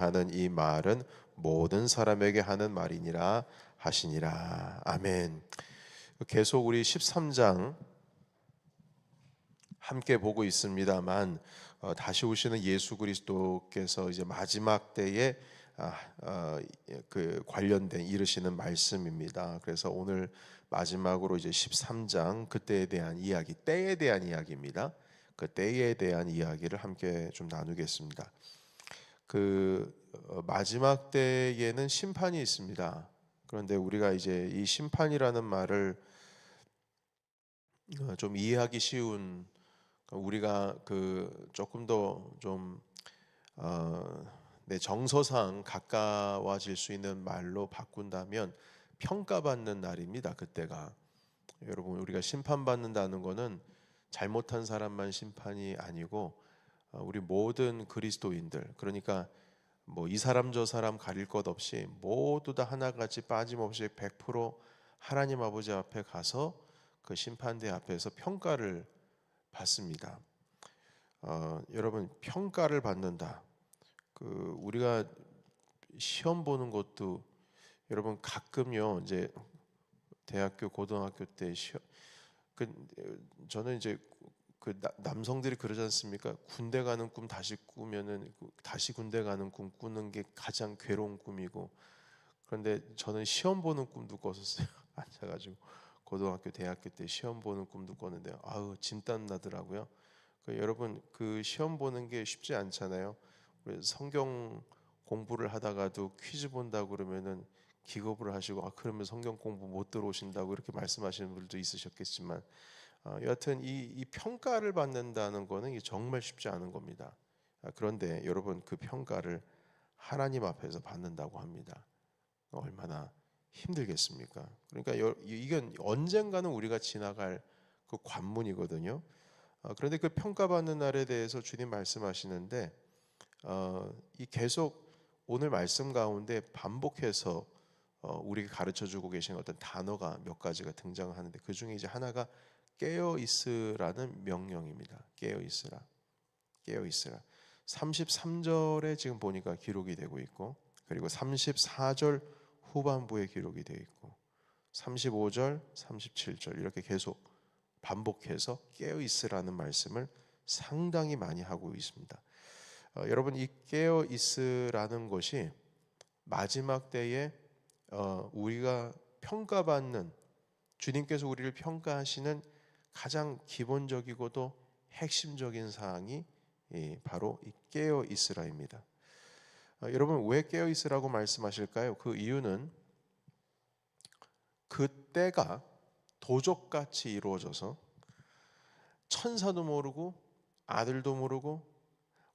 하는 이 말은 모든 사람에게 하는 말이니라 하시니라. 아멘. 계속 우리 13장 함께 보고 있습니다만 다시 오시는 예수 그리스도께서 이제 마지막 때에 그 관련된 이르시는 말씀입니다. 그래서 오늘 마지막으로 이제 13장 그때에 대한 이야기, 때에 대한 이야기입니다. 그 때에 대한 이야기를 함께 좀 나누겠습니다. 마지막 때에는 심판이 있습니다. 그런데 우리가 이제 이 심판이라는 말을 좀 이해하기 쉬운, 우리가 조금 더좀 내 정서상 가까워질 수 있는 말로 바꾼다면 평가받는 날입니다. 그때가, 여러분, 우리가 심판받는다는 것은 잘못한 사람만 심판이 아니고 우리 모든 그리스도인들, 그러니까 뭐 이 사람 저 사람 가릴 것 없이 모두 다 하나같이 빠짐없이 100% 하나님 아버지 앞에 가서 그 심판대 앞에서 평가를 받습니다. 여러분, 평가를 받는다. 우리가 시험 보는 것도, 여러분, 가끔요 이제 대학교 고등학교 때 시험, 그 저는 이제 남성들이 그러지 않습니까? 군대 가는 꿈 다시 꾸면은 다시 군대 가는 꿈 꾸는 게 가장 괴로운 꿈이고, 그런데 저는 시험 보는 꿈도 꿨었어요. 앉아가지고 고등학교 대학교 때 시험 보는 꿈도 꿨는데 아우 진땀 나더라고요. 여러분, 그 시험 보는 게 쉽지 않잖아요. 우리 성경 공부를 하다가도 퀴즈 본다고 그러면은 기겁을 하시고, 그러면 성경 공부 못 들어오신다고 이렇게 말씀하시는 분들도 있으셨겠지만, 여하튼 이 평가를 받는다는 거는 이게 정말 쉽지 않은 겁니다. 그런데 여러분, 그 평가를 하나님 앞에서 받는다고 합니다. 얼마나 힘들겠습니까? 그러니까 이건 언젠가는 우리가 지나갈 그 관문이거든요. 그런데 그 평가받는 날에 대해서 주님 말씀하시는데, 이 계속 오늘 말씀 가운데 반복해서 우리에게 가르쳐주고 계신 어떤 단어가 몇 가지가 등장하는데, 그 중에 이제 하나가 깨어 있으라는 명령입니다. 깨어 있으라, 깨어 있으라. 33절에 지금 보니까 기록이 되고 있고, 그리고 34절 후반부에 기록이 되어 있고, 35절, 37절 이렇게 계속 반복해서 깨어 있으라는 말씀을 상당히 많이 하고 있습니다. 여러분, 이 깨어 있으라는 것이 마지막 때에 우리가 평가받는, 주님께서 우리를 평가하시는 가장 기본적이고도 핵심적인 사항이 바로 이 깨어 있으라입니다. 여러분, 왜 깨어 있으라고 말씀하실까요? 그 이유는 그 때가 도적같이 이루어져서 천사도 모르고 아들도 모르고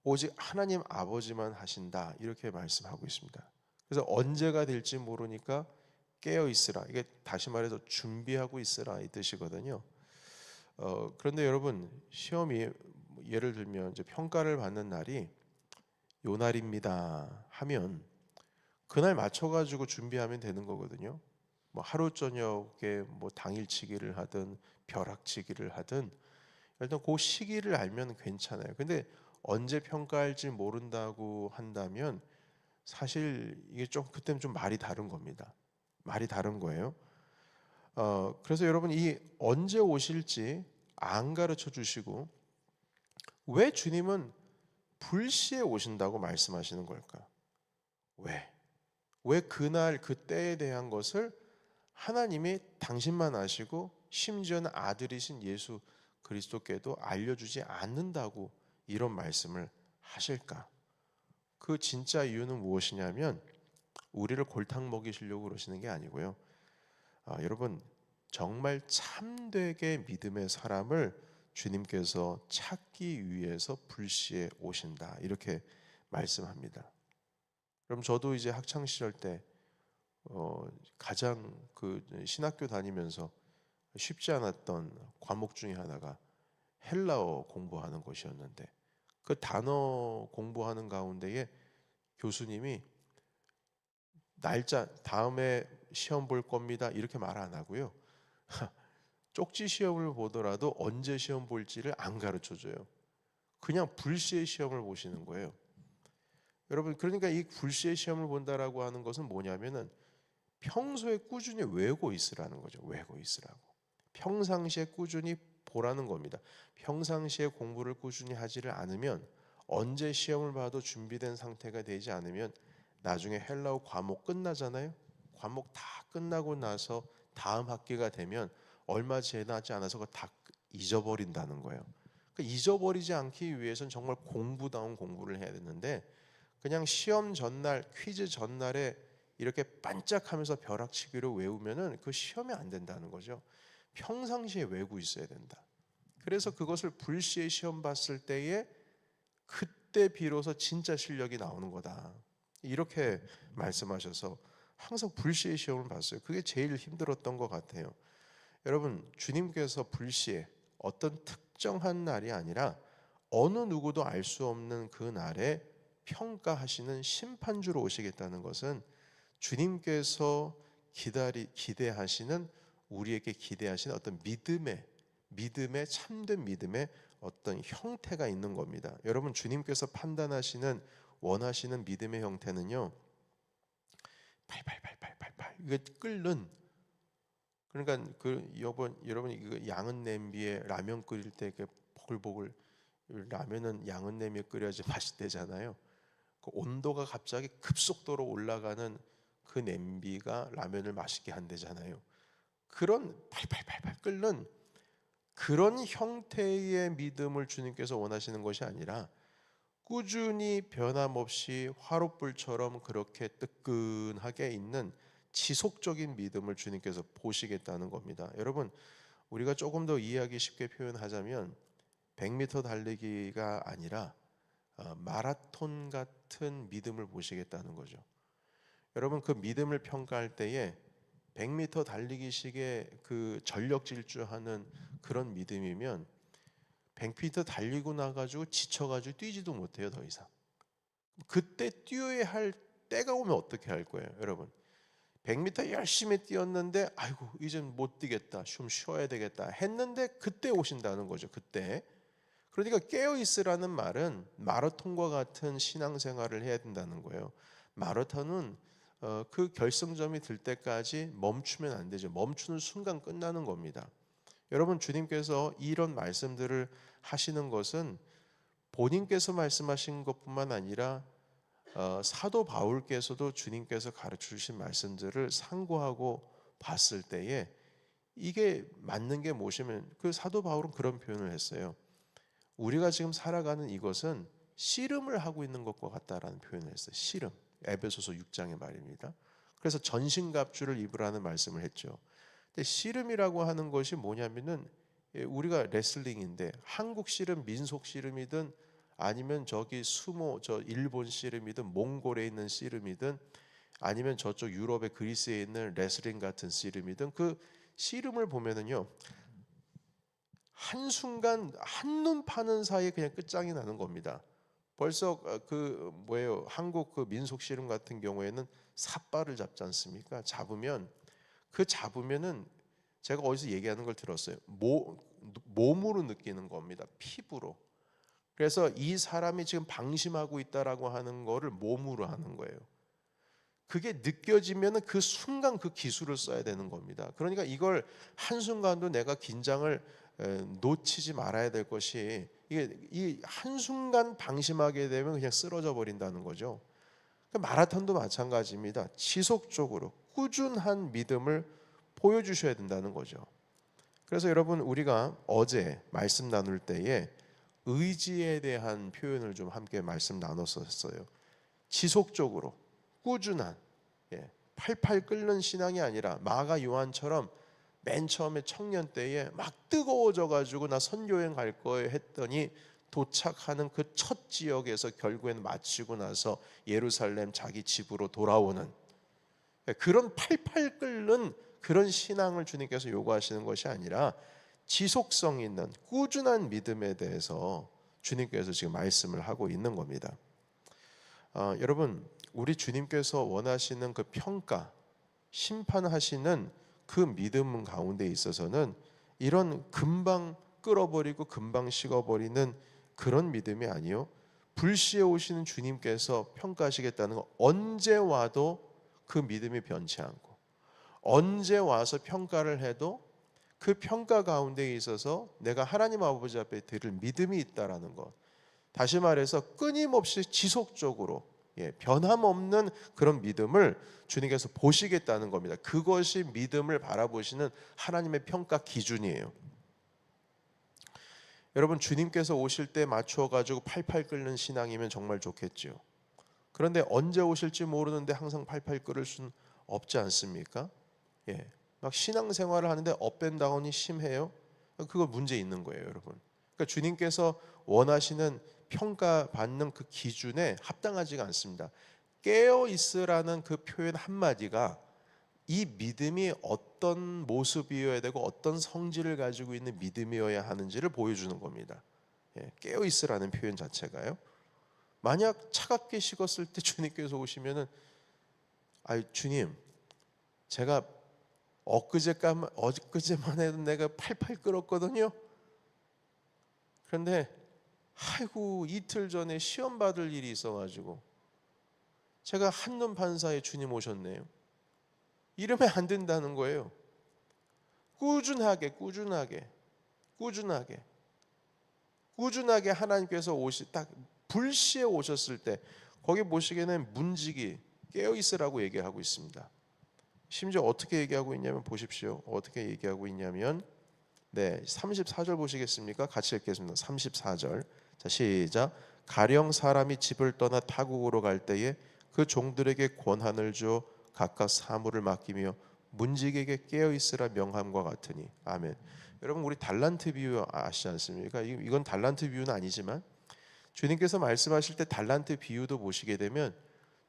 오직 하나님 아버지만 하신다, 이렇게 말씀하고 있습니다. 그래서 언제가 될지 모르니까 깨어 있으라, 이게 다시 말해서 준비하고 있으라 이 뜻이거든요. 그런데 여러분, 시험이 예를 들면 이제 평가를 받는 날이 요 날입니다 하면 그날 맞춰가지고 준비하면 되는 거거든요. 뭐 하루 저녁에 뭐 당일치기를 하든 벼락치기를 하든 일단 그 시기를 알면 괜찮아요. 근데 언제 평가할지 모른다고 한다면 사실 이게 좀 그때는 좀 말이 다른 겁니다. 말이 다른 거예요. 그래서 여러분, 이 언제 오실지 안 가르쳐 주시고 왜 주님은 불시에 오신다고 말씀하시는 걸까? 왜? 왜 그날 그때에 대한 것을 하나님이 당신만 아시고 심지어는 아들이신 예수 그리스도께도 알려주지 않는다고 이런 말씀을 하실까? 그 진짜 이유는 무엇이냐면 우리를 골탕 먹이시려고 그러시는 게 아니고요. 여러분, 정말 참되게 믿음의 사람을 주님께서 찾기 위해서 불시에 오신다, 이렇게 말씀합니다. 그럼 저도 이제 학창 시절 때 가장 신학교 다니면서 쉽지 않았던 과목 중에 하나가 헬라어 공부하는 것이었는데, 그 단어 공부하는 가운데에 교수님이 날짜 다음에 시험 볼 겁니다 이렇게 말 안 하고요. 쪽지 시험을 보더라도 언제 시험 볼지를 안 가르쳐 줘요. 그냥 불시에 시험을 보시는 거예요. 여러분, 그러니까 이 불시의 시험을 본다라고 하는 것은 뭐냐면은 평소에 꾸준히 외우고 있으라는 거죠. 외우고 있으라고. 평상시에 꾸준히 보라는 겁니다. 평상시에 공부를 꾸준히 하지를 않으면 언제 시험을 봐도 준비된 상태가 되지 않으면 나중에 헬라어 과목 끝나잖아요. 과목 다 끝나고 나서 다음 학기가 되면 얼마 지나지 않아서 그거 다 잊어버린다는 거예요. 그러니까 잊어버리지 않기 위해서는 정말 공부다운 공부를 해야 되는데 그냥 시험 전날, 퀴즈 전날에 이렇게 반짝하면서 벼락치기로 외우면은 그 시험이 안 된다는 거죠. 평상시에 외우고 있어야 된다. 그래서 그것을 불시에 시험 봤을 때에 그때 비로소 진짜 실력이 나오는 거다. 이렇게 말씀하셔서 항상 불시에 시험을 봤어요. 그게 제일 힘들었던 것 같아요. 여러분, 주님께서 불시에 어떤 특정한 날이 아니라 어느 누구도 알 수 없는 그 날에 평가하시는 심판주로 오시겠다는 것은 주님께서 기대하시는 우리에게 기대하시는 어떤 믿음의 참된 믿음의 어떤 형태가 있는 겁니다. 여러분, 주님께서 판단하시는 원하시는 믿음의 형태는요, 팔팔팔팔팔팔 이게 끓는, 그러니까 그 여러분 이거 양은 냄비에 라면 끓일 때 이렇게 보글보글, 라면은 양은 냄비에 끓여야지 맛있대잖아요. 그 온도가 갑자기 급속도로 올라가는 그 냄비가 라면을 맛있게 한대잖아요. 그런 팔팔팔팔 끓는 그런 형태의 믿음을 주님께서 원하시는 것이 아니라 꾸준히 변함없이 화롯불처럼 그렇게 뜨끈하게 있는 지속적인 믿음을 주님께서 보시겠다는 겁니다. 여러분, 우리가 조금 더 이해하기 쉽게 표현하자면 100m 달리기가 아니라 마라톤 같은 믿음을 보시겠다는 거죠. 여러분, 그 믿음을 평가할 때에 100m 달리기식의 그 전력 질주하는 그런 믿음이면 100m 달리고 나가지고 지쳐가지고 뛰지도 못해요, 더 이상. 그때 뛰어야 할 때가 오면 어떻게 할 거예요, 여러분? 100m 열심히 뛰었는데 아이고 이젠 못 뛰겠다, 좀 쉬어야 되겠다 했는데 그때 오신다는 거죠. 그때. 그러니까 깨어 있으라는 말은 마라톤과 같은 신앙생활을 해야 된다는 거예요. 마라톤은 그 결승점이 들 때까지 멈추면 안 되죠. 멈추는 순간 끝나는 겁니다. 여러분, 주님께서 이런 말씀들을 하시는 것은 본인께서 말씀하신 것뿐만 아니라 사도 바울께서도 주님께서 가르쳐 주신 말씀들을 상고하고 봤을 때에 이게 맞는 게 무엇이면 그 사도 바울은 그런 표현을 했어요. 우리가 지금 살아가는 이것은 씨름을 하고 있는 것과 같다라는 표현을 했어요. 씨름. 에베소서 6장의 말입니다. 그래서 전신갑주를 입으라는 말씀을 했죠. 근데 씨름이라고 하는 것이 뭐냐면은 우리가 레슬링인데 한국 씨름, 민속 씨름이든 아니면 저기 수모, 저 일본 씨름이든 몽골에 있는 씨름이든 아니면 저쪽 유럽의 그리스에 있는 레슬링 같은 씨름이든 그 씨름을 보면은요, 한순간 한눈 파는 사이에 그냥 끝장이 나는 겁니다. 벌써 그 뭐예요? 한국 그 민속 씨름 같은 경우에는 삿발을 잡지 않습니까? 잡으면은 제가 어디서 얘기하는 걸 들었어요. 몸으로 느끼는 겁니다. 피부로. 그래서 이 사람이 지금 방심하고 있다라고 하는 거를 몸으로 하는 거예요. 그게 느껴지면은 그 순간 그 기술을 써야 되는 겁니다. 그러니까 이걸 한순간도 내가 긴장을 놓치지 말아야 될 것이, 이게 이 한순간 방심하게 되면 그냥 쓰러져 버린다는 거죠. 마라톤도 마찬가지입니다. 지속적으로 꾸준한 믿음을 보여주셔야 된다는 거죠. 그래서 여러분, 우리가 어제 말씀 나눌 때에 의지에 대한 표현을 좀 함께 말씀 나눴었어요. 지속적으로 꾸준한, 팔팔 끓는 신앙이 아니라 마가 요한처럼 맨 처음에 청년 때에 막 뜨거워져 가지고 나 선교여행 갈 거예요 했더니 도착하는 그 첫 지역에서 결국에는 마치고 나서 예루살렘 자기 집으로 돌아오는 그런 팔팔 끓는 그런 신앙을 주님께서 요구하시는 것이 아니라 지속성 있는 꾸준한 믿음에 대해서 주님께서 지금 말씀을 하고 있는 겁니다. 여러분, 우리 주님께서 원하시는 그 평가, 심판하시는 그 믿음 가운데 있어서는 이런 금방 끓어버리고 금방 식어버리는 그런 믿음이 아니요, 불시에 오시는 주님께서 평가하시겠다는 건 언제 와도 그 믿음이 변치 않고, 언제 와서 평가를 해도 그 평가 가운데 있어서 내가 하나님 아버지 앞에 드릴 믿음이 있다라는 것. 다시 말해서 끊임없이 지속적으로 변함없는 그런 믿음을 주님께서 보시겠다는 겁니다. 그것이 믿음을 바라보시는 하나님의 평가 기준이에요. 여러분, 주님께서 오실 때 맞춰 가지고 팔팔 끓는 신앙이면 정말 좋겠죠. 그런데 언제 오실지 모르는데 항상 팔팔 끓을 수는 없지 않습니까? 막 신앙생활을 하는데 업앤다운이 심해요. 그거 문제 있는 거예요, 여러분. 그러니까 주님께서 원하시는 평가받는 그 기준에 합당하지가 않습니다. 깨어 있으라는 그 표현 한마디가 이 믿음이 어떤 모습이어야 되고 어떤 성질을 가지고 있는 믿음이어야 하는지를 보여주는 겁니다. 깨어 있으라는 표현 자체가요. 만약 차갑게 식었을 때 주님께서 오시면은, 주님, 제가 엊그제만 해도 내가 팔팔 끓었거든요. 그런데 아이고 이틀 전에 시험 받을 일이 있어가지고 제가 한눈 판 사이에 주님 오셨네요. 이러면 안 된다는 거예요. 꾸준하게 하나님께서 딱 불시에 오셨을 때 거기 보시기에는 문지기 깨어 있으라고 얘기하고 있습니다. 심지어 어떻게 얘기하고 있냐면 보십시오. 어떻게 얘기하고 있냐면 34절 보시겠습니까? 같이 읽겠습니다. 34절. 자, 시작. 가령 사람이 집을 떠나 타국으로 갈 때에 그 종들에게 권한을 주어 각각 사물을 맡기며 문지기에게 깨어 있으라 명함과 같으니. 아멘. 여러분, 우리 달란트 비유 아시지 않습니까? 이건 달란트 비유는 아니지만 주님께서 말씀하실 때 달란트 비유도 보시게 되면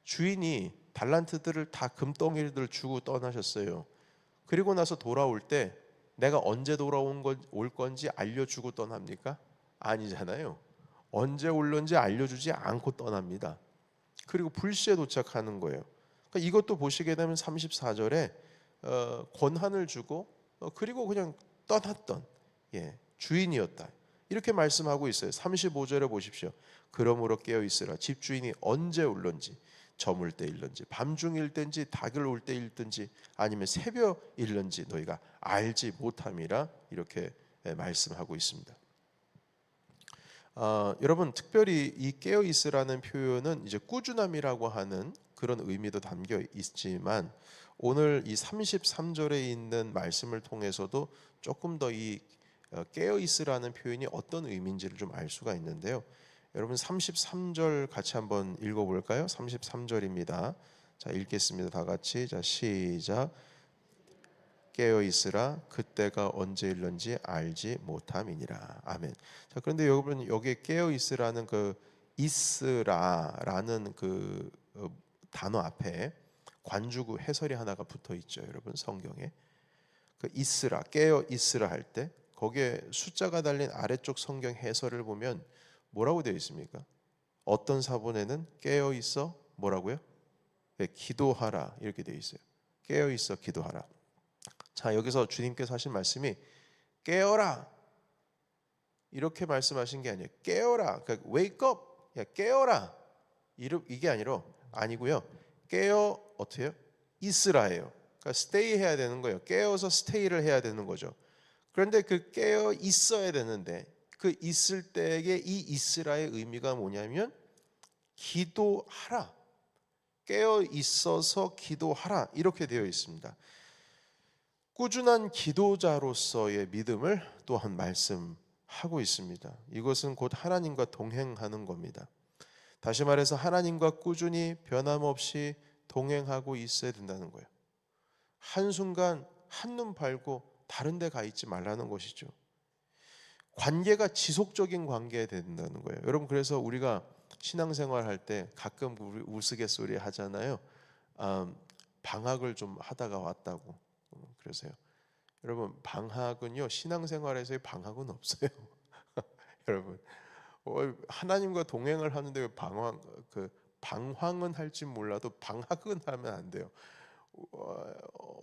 주인이 달란트들을 다 금덩이들을 주고 떠나셨어요. 그리고 나서 돌아올 때 내가 언제 올 건지 알려주고 떠납니까? 아니잖아요. 언제 올는지 알려주지 않고 떠납니다. 그리고 불시에 도착하는 거예요. 그러니까 이것도 보시게 되면 34절에 권한을 주고 그리고 그냥 떠났던 주인이었다. 이렇게 말씀하고 있어요. 35절에 보십시오. 그러므로 깨어 있으라. 집주인이 언제 올는지, 저물 때일는지, 밤중일 땐지, 닭을 올 때일든지, 아니면 새벽일는지 너희가 알지 못함이라. 이렇게 말씀하고 있습니다. 여러분, 특별히 이 깨어 있으라는 표현은 이제 꾸준함이라고 하는 그런 의미도 담겨 있지만 오늘 이 33절에 있는 말씀을 통해서도 조금 더 이 깨어 있으라는 표현이 어떤 의미인지를 좀 알 수가 있는데요. 여러분 33절 같이 한번 읽어볼까요? 33절입니다. 자, 읽겠습니다. 다 같이. 자, 시작. 깨어 있으라. 그때가 언제일는지 알지 못함이니라. 아멘. 자, 그런데 여러분 여기에 깨어 있으라는 그 있으라라는 그 단어 앞에 관주구 해설이 하나가 붙어 있죠. 여러분 성경에 그 있으라, 깨어 있으라 할 때 거기에 숫자가 달린 아래쪽 성경 해설을 보면 뭐라고 되어 있습니까? 어떤 사본에는 깨어 있어 뭐라고요? 기도하라 이렇게 되어 있어요. 깨어 있어 기도하라. 자, 여기서 주님께서 하신 말씀이 깨어라 이렇게 말씀하신 게 아니에요. 깨어라, 그러니까 wake up, 야, 깨어라 이게 아니고요. 깨어 어때요? 있으라예요. 그러니까 stay 해야 되는 거예요. 깨어서 stay를 해야 되는 거죠. 그런데 그 깨어 있어야 되는데 그 있을 때의 이 있으라의 의미가 뭐냐면 기도하라. 깨어 있어서 기도하라 이렇게 되어 있습니다. 꾸준한 기도자로서의 믿음을 또한 말씀하고 있습니다. 이것은 곧 하나님과 동행하는 겁니다. 다시 말해서 하나님과 꾸준히 변함없이 동행하고 있어야 된다는 거예요. 한순간 한눈 팔고 다른 데 가 있지 말라는 것이죠. 관계가 지속적인 관계가 된다는 거예요. 여러분, 그래서 우리가 신앙생활 할 때 가끔 우리 우스갯소리 하잖아요. 방학을 좀 하다가 왔다고. 그래서요. 여러분, 방학은요, 신앙생활에서의 방학은 없어요. 여러분, 하나님과 동행을 하는데 왜 방황은 할지 몰라도 방학은 하면 안 돼요.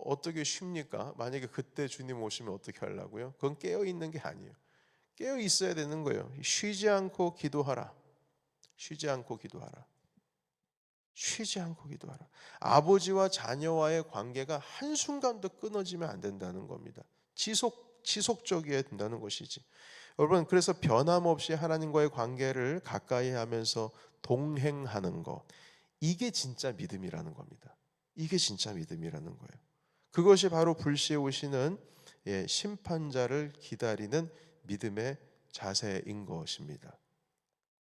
어떻게 쉽니까? 만약에 그때 주님 오시면 어떻게 하려고요? 그건 깨어 있는 게 아니에요. 깨어 있어야 되는 거예요. 쉬지 않고 기도하라. 쉬지 않고 기도하라. 쉬지 않고 기도하라. 아버지와 자녀와의 관계가 한순간도 끊어지면 안 된다는 겁니다. 지속적이어야 된다는 것이지. 여러분, 그래서 변함없이 하나님과의 관계를 가까이 하면서 동행하는 것, 이게 진짜 믿음이라는 겁니다. 이게 진짜 믿음이라는 거예요. 그것이 바로 불시에 오시는 심판자를 기다리는 믿음의 자세인 것입니다.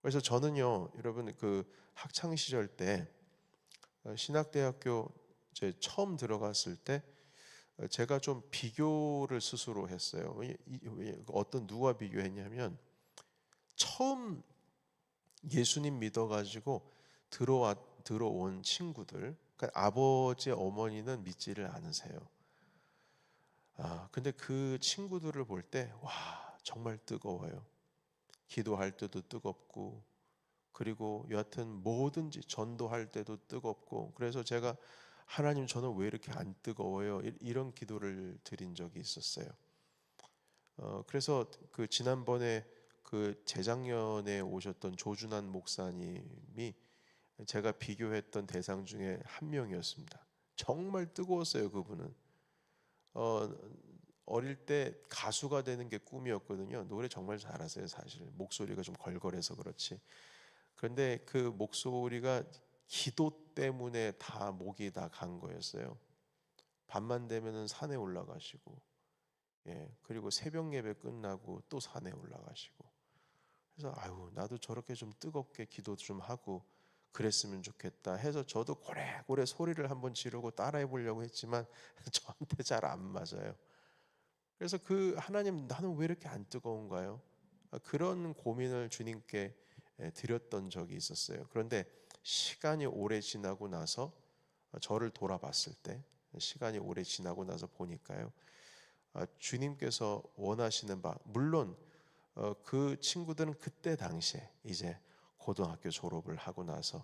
그래서 저는요, 여러분, 그 학창 시절 때 신학대학교 처음 들어갔을 때 제가 좀 비교를 스스로 했어요. 누가 비교했냐면, 처음 예수님 믿어가지고 들어온 친구들, 그러니까 아버지 어머니는 믿지를 않으세요. 근데 그 친구들을 볼 때, 와, 정말 뜨거워요. 기도할 때도 뜨겁고, 그리고 여하튼 뭐든지 전도할 때도 뜨겁고, 그래서 제가 하나님, 저는 왜 이렇게 안 뜨거워요? 이런 기도를 드린 적이 있었어요. 그래서 그 지난번에 그 재작년에 오셨던 조준환 목사님이 제가 비교했던 대상 중에 한 명이었습니다. 정말 뜨거웠어요, 그분은. 어릴 때 가수가 되는 게 꿈이었거든요. 노래 정말 잘하세요, 사실. 목소리가 좀 걸걸해서 그렇지. 그런데 그 목소리가 기도 때문에 다 목이 다 간 거였어요. 밤만 되면은 산에 올라가시고, 그리고 새벽 예배 끝나고 또 산에 올라가시고. 그래서 아유, 나도 저렇게 좀 뜨겁게 기도 좀 하고 그랬으면 좋겠다 해서 저도 고래고래 소리를 한번 지르고 따라해 보려고 했지만 저한테 잘 안 맞아요. 그래서 그 하나님, 나는 왜 이렇게 안 뜨거운가요? 그런 고민을 주님께 드렸던 적이 있었어요. 그런데 시간이 오래 지나고 나서 저를 돌아봤을 때, 시간이 오래 지나고 나서 보니까요, 주님께서 원하시는 바, 물론 그 친구들은 그때 당시에 이제 고등학교 졸업을 하고 나서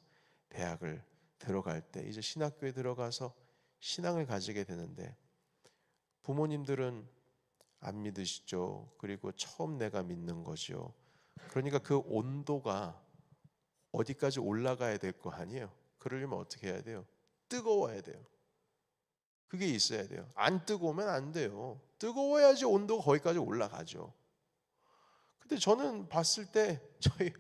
대학을 들어갈 때, 이제 신학교에 들어가서 신앙을 가지게 되는데, 부모님들은 안 믿으시죠. 그리고 처음 내가 믿는 거죠. 그러니까 그 온도가 어디까지 올라가야 될 거 아니에요. 그러려면 어떻게 해야 돼요? 뜨거워야 돼요. 그게 있어야 돼요. 안 뜨거우면 안 돼요. 뜨거워야지 온도가 거기까지 올라가죠. 근데 저는 봤을 때 저희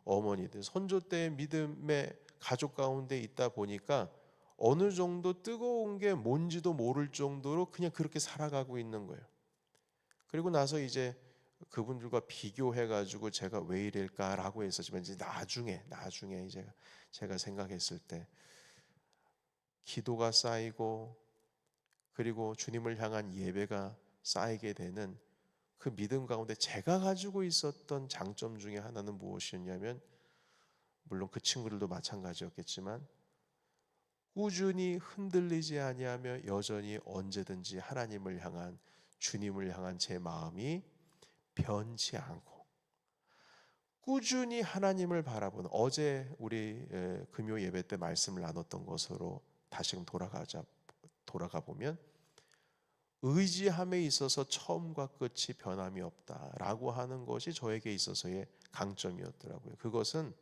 어머니들, 선조 때의 믿음의 가족 가운데 있다 보니까 어느 정도 뜨거운 게 뭔지도 모를 정도로 그냥 그렇게 살아가고 있는 거예요. 그리고 나서 이제 그분들과 비교해 가지고 제가 왜 이럴까라고 했었지만, 이제 나중에 이제 제가 생각했을 때, 기도가 쌓이고 그리고 주님을 향한 예배가 쌓이게 되는 그 믿음 가운데 제가 가지고 있었던 장점 중에 하나는 무엇이었냐면, 물론 그 친구들도 마찬가지였겠지만, 꾸준히 흔들리지 아니하며 여전히 언제든지 하나님을 향한, 주님을 향한 제 마음이 변치 않고 꾸준히 하나님을 바라보는, 어제 우리 금요 예배 때 말씀을 나눴던 것으로 다시금 돌아가 보면, 의지함에 있어서 처음과 끝이 변함이 없다라고 하는 것이 저에게 있어서의 강점이었더라고요. 그것은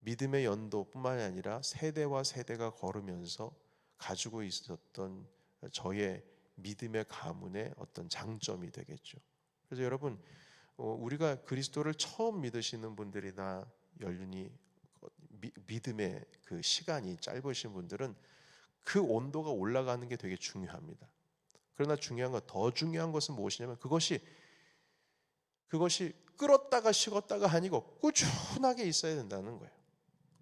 믿음의 연도뿐만이 아니라 세대와 세대가 걸으면서 가지고 있었던 저의 믿음의 가문의 어떤 장점이 되겠죠. 그래서 여러분, 우리가 그리스도를 처음 믿으시는 분들이나 연륜이 믿음의 그 시간이 짧으신 분들은 그 온도가 올라가는 게 되게 중요합니다. 그러나 더 중요한 것은 무엇이냐면, 그것이 끓었다가 식었다가 아니고 꾸준하게 있어야 된다는 거예요.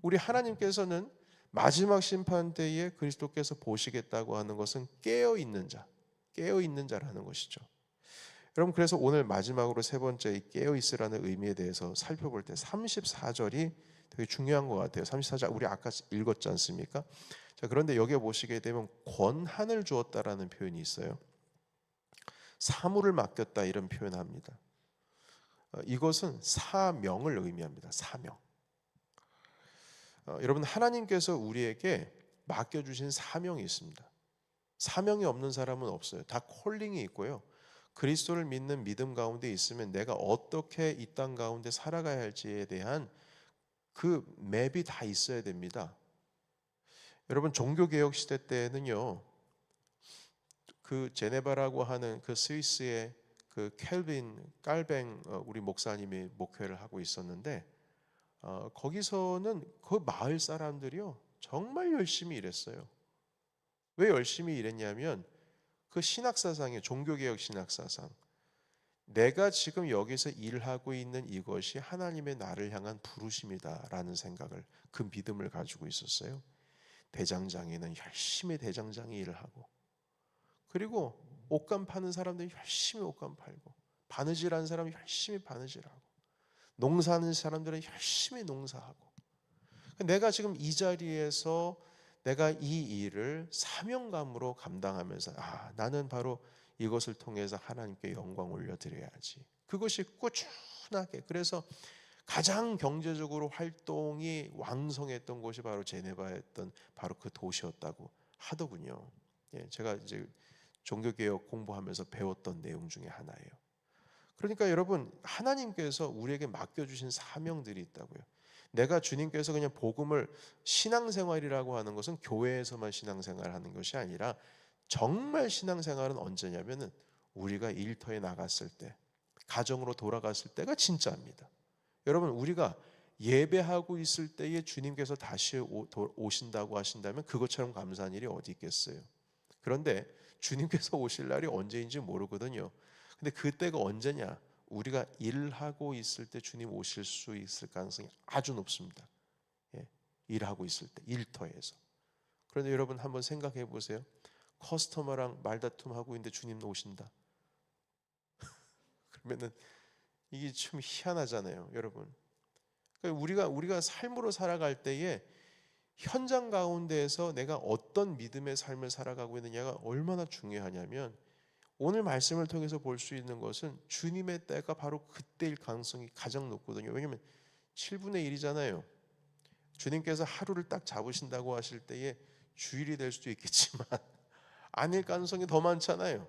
우리 하나님께서는 마지막 심판 때에 그리스도께서 보시겠다고 하는 것은 깨어 있는 자라는 것이죠. 여러분, 그래서 오늘 마지막으로 세 번째, 이 깨어 있으라는 의미에 대해서 살펴볼 때 34절이 되게 중요한 것 같아요. 34절 우리 아까 읽었지 않습니까? 자, 그런데 여기에 보시게 되면 권한을 주었다라는 표현이 있어요. 사물을 맡겼다, 이런 표현을 합니다. 이것은 사명을 의미합니다. 사명. 여러분, 하나님께서 우리에게 맡겨주신 사명이 있습니다. 사명이 없는 사람은 없어요. 다 콜링이 있고요. 그리스도를 믿는 믿음 가운데 있으면 내가 어떻게 이 땅 가운데 살아가야 할지에 대한 그 맵이 다 있어야 됩니다. 여러분 종교개혁 시대 때는요, 그 제네바라고 하는 그 스위스의 그 켈빈 깔뱅 우리 목사님이 목회를 하고 있었는데, 거기서는 그 마을 사람들이요 정말 열심히 일했어요. 왜 열심히 일했냐면 그 신학사상이에요. 종교개혁 신학사상. 내가 지금 여기서 일하고 있는 이것이 하나님의 나를 향한 부르심이다라는 생각을, 그 믿음을 가지고 있었어요. 대장장이는 열심히 대장장이 일을 하고, 그리고 옷감 파는 사람들이 열심히 옷감 팔고, 바느질하는 사람이 열심히 바느질하고, 농사하는 사람들은 열심히 농사하고, 내가 지금 이 자리에서 내가 이 일을 사명감으로 감당하면서 나는 바로 이것을 통해서 하나님께 영광 올려드려야지. 그것이 꾸준하게, 그래서 가장 경제적으로 활동이 왕성했던 곳이 바로 제네바였던 바로 그 도시였다고 하더군요. 제가 이제 종교개혁 공부하면서 배웠던 내용 중에 하나예요. 그러니까 여러분, 하나님께서 우리에게 맡겨주신 사명들이 있다고요. 내가 주님께서 그냥 복음을, 신앙생활이라고 하는 것은 교회에서만 신앙생활하는 것이 아니라 정말 신앙생활은 언제냐면은 우리가 일터에 나갔을 때, 가정으로 돌아갔을 때가 진짜입니다. 여러분, 우리가 예배하고 있을 때에 주님께서 다시 오신다고 하신다면 그것처럼 감사한 일이 어디 있겠어요. 그런데 주님께서 오실 날이 언제인지 모르거든요. 근데 그때가 언제냐? 우리가 일하고 있을 때 주님 오실 수 있을 가능성이 아주 높습니다. 일하고 있을 때, 일터에서. 그런데 여러분 한번 생각해 보세요. 커스터머랑 말다툼하고 있는데 주님 오신다. 그러면은 이게 좀 희한하잖아요, 여러분. 그러니까 우리가 삶으로 살아갈 때에 현장 가운데에서 내가 어떤 믿음의 삶을 살아가고 있느냐가 얼마나 중요하냐면, 오늘 말씀을 통해서 볼 수 있는 것은 주님의 때가 바로 그때일 가능성이 가장 높거든요. 왜냐하면 7분의 1이잖아요. 주님께서 하루를 딱 잡으신다고 하실 때에 주일이 될 수도 있겠지만 아닐 가능성이 더 많잖아요.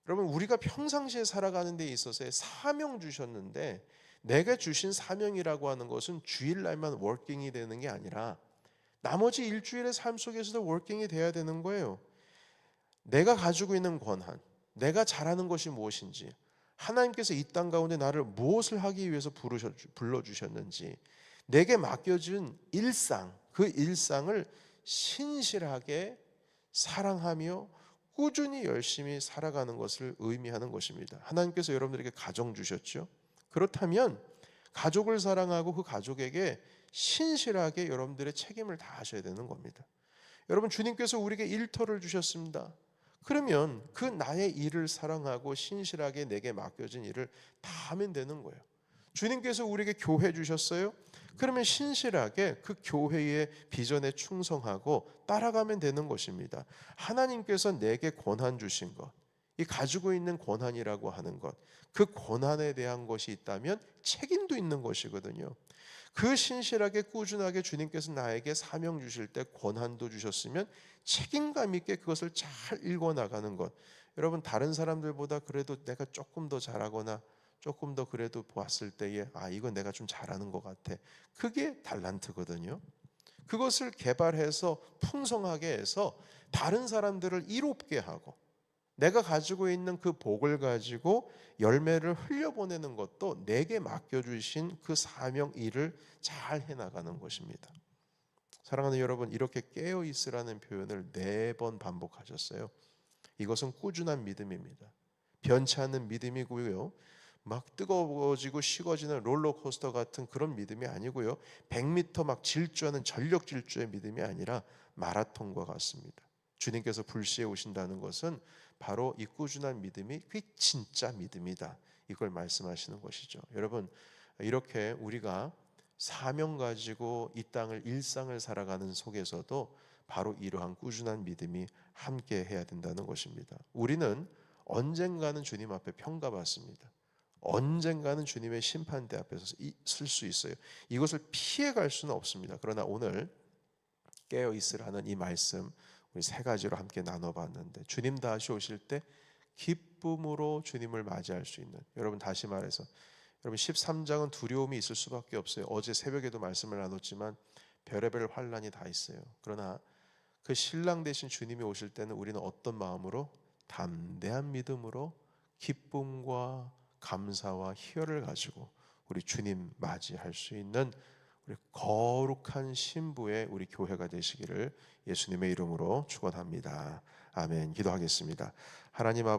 여러분, 우리가 평상시에 살아가는 데 있어서 사명 주셨는데, 내가 주신 사명이라고 하는 것은 주일날만 워킹이 되는 게 아니라 나머지 일주일의 삶 속에서도 워킹이 돼야 되는 거예요. 내가 가지고 있는 권한, 내가 잘하는 것이 무엇인지, 하나님께서 이 땅 가운데 나를 무엇을 하기 위해서 불러주셨는지, 내게 맡겨준 일상, 그 일상을 신실하게 사랑하며 꾸준히 열심히 살아가는 것을 의미하는 것입니다. 하나님께서 여러분들에게 가정 주셨죠. 그렇다면 가족을 사랑하고 그 가족에게 신실하게 여러분들의 책임을 다하셔야 되는 겁니다. 여러분, 주님께서 우리에게 일터를 주셨습니다. 그러면 그 나의 일을 사랑하고 신실하게 내게 맡겨진 일을 다 하면 되는 거예요. 주님께서 우리에게 교회 주셨어요. 그러면 신실하게 그 교회의 비전에 충성하고 따라가면 되는 것입니다. 하나님께서 내게 권한 주신 것, 이 가지고 있는 권한이라고 하는 것, 그 권한에 대한 것이 있다면 책임도 있는 것이거든요. 그 신실하게 꾸준하게 주님께서 나에게 사명 주실 때 권한도 주셨으면 책임감 있게 그것을 잘 읽어 나가는 것. 여러분, 다른 사람들보다 그래도 내가 조금 더 잘하거나 조금 더 그래도 보았을 때에 이건 내가 좀 잘하는 것 같아. 그게 달란트거든요. 그것을 개발해서 풍성하게 해서 다른 사람들을 이롭게 하고, 내가 가지고 있는 그 복을 가지고 열매를 흘려보내는 것도 내게 맡겨주신 그 사명 일을 잘 해나가는 것입니다. 사랑하는 여러분, 이렇게 깨어있으라는 표현을 4번 반복하셨어요. 이것은 꾸준한 믿음입니다. 변치 않는 믿음이고요, 막 뜨거워지고 식어지는 롤러코스터 같은 그런 믿음이 아니고요, 100m 막 질주하는 전력 질주의 믿음이 아니라 마라톤과 같습니다. 주님께서 불시에 오신다는 것은 바로 이 꾸준한 믿음이 그게 진짜 믿음이다, 이걸 말씀하시는 것이죠. 여러분, 이렇게 우리가 사명 가지고 이 땅을, 일상을 살아가는 속에서도 바로 이러한 꾸준한 믿음이 함께 해야 된다는 것입니다. 우리는 언젠가는 주님 앞에 평가받습니다. 언젠가는 주님의 심판대 앞에서 설 수 있어요. 이것을 피해갈 수는 없습니다. 그러나 오늘 깨어있으라는 이 말씀 우리 3가지로 함께 나눠봤는데, 주님 다시 오실 때 기쁨으로 주님을 맞이할 수 있는, 여러분 다시 말해서 여러분 13장은 두려움이 있을 수밖에 없어요. 어제 새벽에도 말씀을 나눴지만 별의별 환란이 다 있어요. 그러나 그 신랑 되신 주님이 오실 때는 우리는 어떤 마음으로? 담대한 믿음으로 기쁨과 감사와 희열을 가지고 우리 주님 맞이할 수 있는 우리 거룩한 신부의 우리 교회가 되시기를 예수님의 이름으로 축원합니다. 아멘. 기도하겠습니다. 하나님 아버지